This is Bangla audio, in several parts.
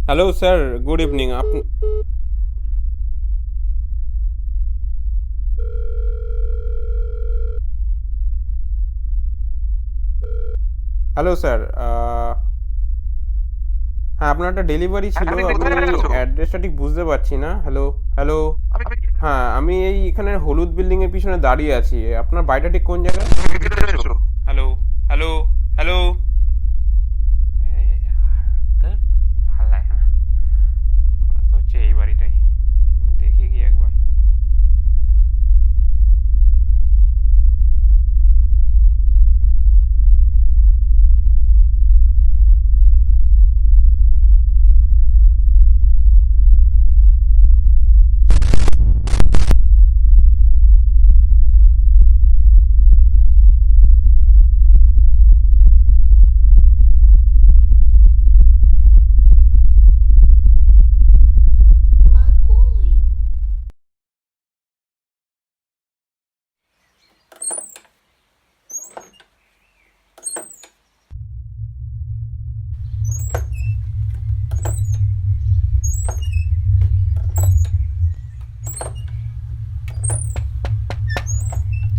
Hello sir, good evening. Hello sir, হ্যাঁ আপনার একটা ডেলিভারি হ্যাঁ, ছিল। তুমি আমি কোথায় আছো? অ্যাড্রেসটা ঠিক বুঝতে পারছি না। Hello, hello. আমি হ্যাঁ, আমি এই এখানে হলুদ বিল্ডিংয়ের পিছনে দাঁড়িয়ে আছি। আপনার বাড়িটা ঠিক কোন জায়গায়? তুমি ভিতরে এসো। Hello, hello, hello. এই ধ্যাৎ, ভাল লাগে না। তো হচ্ছে এই বাড়িটাই। দেখি কি একবার।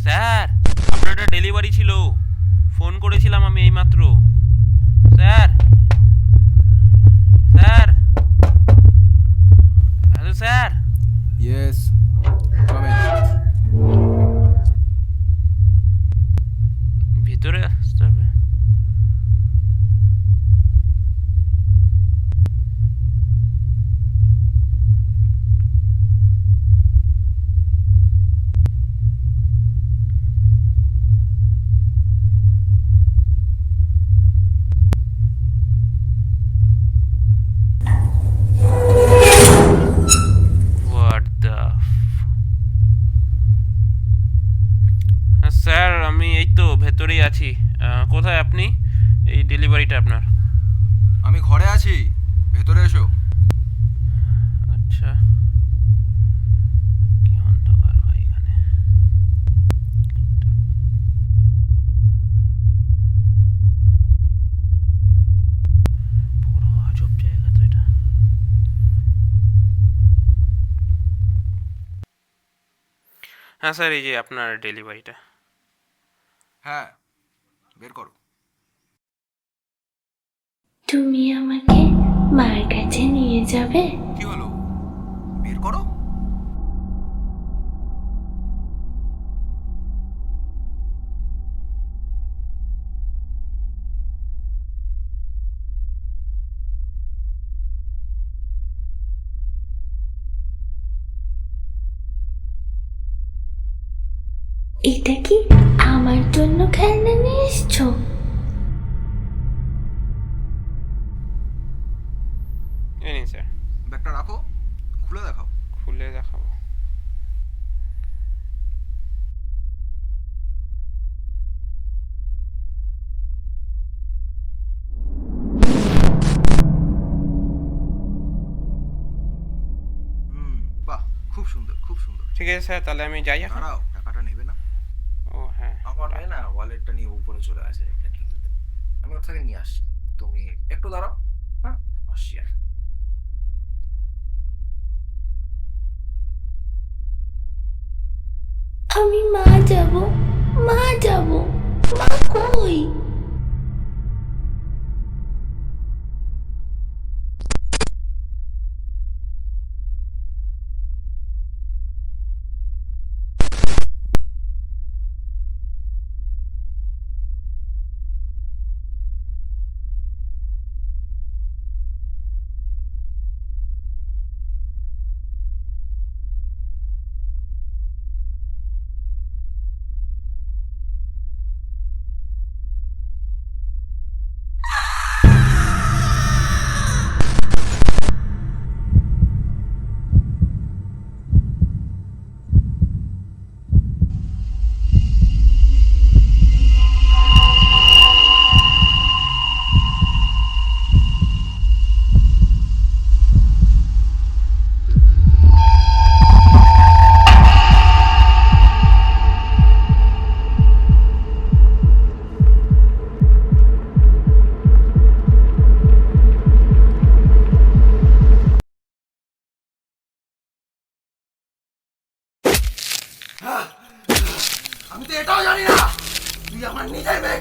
স্যার, আপনার একটা ডেলিভারি ছিল। ফোন করেছিলাম আমি এইমাত্র। Sir, sir, hello sir. Yes, come in. ভেতরে আসতে হবে। What the. হ্যাঁ স্যার, আমি এই তো ভেতরেই আছি। কোথায় আপনি? এই ডেলিভারিটা আপনার। আমি ঘরে আছি, ভেতরে এসো। আচ্ছা, কি অন্ধকার ভাই এখানে। বড় আজব জায়গা তো এটা। হ্যাঁ স্যার, এই যে আপনার ডেলিভারিটা। হ্যাঁ, বের করো। তুমি আমাকে মার কাছে নিয়ে যাবে? কি হলো? বের করো। এটা কি আমার জন্য খেলনা নিয়ে এসছো? এই নিন স্যার। ব্যাগটা রাখো, খুলে দেখাও। খুলে দেখাবো। হুম, বাহ, খুব সুন্দর, খুব সুন্দর। ঠিক আছে স্যার, তাহলে আমি যাই এখন। দাঁড়াও, টাকাটা নেবে না? ও হ্যাঁ। আমার মেয়ে না ওয়ালেটটা নিয়ে উপরে চলে আসে ক্যান্টিনতে। আমি ওর থেকে নিয়ে আসছি। তুমি একটু দাঁড়াও। হ্যাঁ, আসছি আর। আমি মা যাব, মা যাব, মা কই?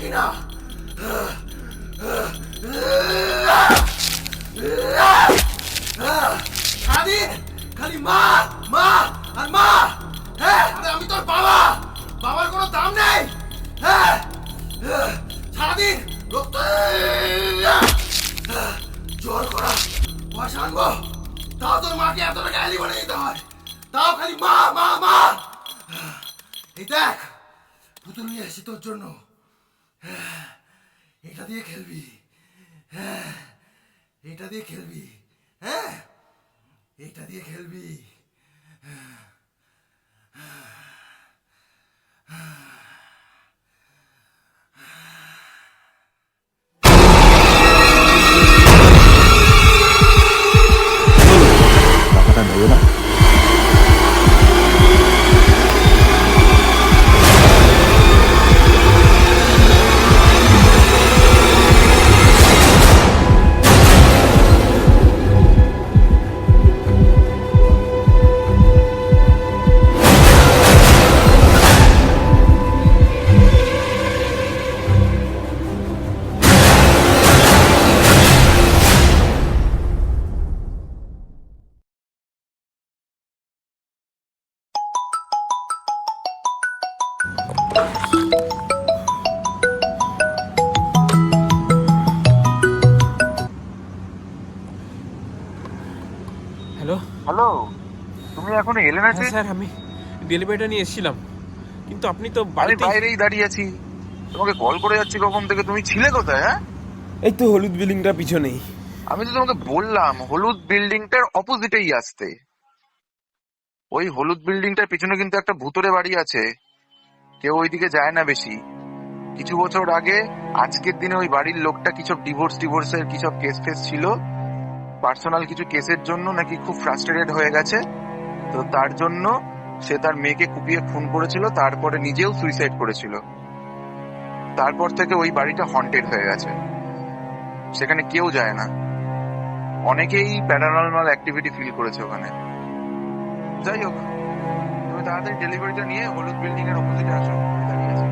কিনা। সারাদিন খালি মা মা আর মা। হ্যাঁ, আরে আমি তোর বাবা, বাবার কোনো দাম নেই। হ্যাঁ, সারাদিন রক্ত জোর করা পয়সা আনবো, তাও তোর মাকে এত টাকা এলি বলে দিতে হয়, তাও খালি মা মা মা। এই দেখ পুতুল নিয়ে এসেছি তোর জন্য, এটা দিয়ে খেলবি। হ্যাঁ, এটা দিয়ে খেলবি। হ্যাঁ, এটা দিয়ে খেলবি। টাকাটা নেবে না? হ্যালো। হ্যালো, তুমি এখনো এলে না যে? হ্যাঁ স্যার, আমি ডেলিভারিটা নিয়ে এসেছিলাম, কিন্তু আপনি তো আমি বাড়িতে। বাইরেই দাঁড়িয়ে আছি, তোমাকে কল করে যাচ্ছি কখন থেকে। তুমি ছিলে কোথায়? হ্যাঁ, এই তো হলুদ বিল্ডিংটা পিছনেই। আমি তো তোমাকে বললাম হলুদ বিল্ডিংটার অপোজিটেই আসতে। ওই হলুদ বিল্ডিংটার পিছনে কিন্তু একটা ভুতুরে বাড়ি আছে, কেউ ওইদিকে যায় না বেশি। কিছু বছর আগে আজকের দিনে ওই বাড়ির লোকটা কিছু ডিভোর্সের কিছু কেস ফেস ছিল, পার্সোনাল কিছু কেসের জন্য নাকি খুব ফ্রাস্ট্রেটেড হয়ে গেছে, তো তার জন্য সে তার মেয়েকে কুপিয়ে খুন করেছিল, তারপরে নিজেও সুইসাইড করেছিল। তারপর থেকে ওই বাড়িটা হন্টেড হয়ে গেছে, সেখানে কেউ যায় না। অনেকেই প্যারানর্মাল অ্যাক্টিভিটি ফিল করেছে ওখানে। যাই হোক, তুমি তাড়াতাড়ি ডেলিভারিটা নিয়ে হলুদ বিল্ডিং এর অপোজিটে আসো, আমি দাঁড়িয়ে আছি।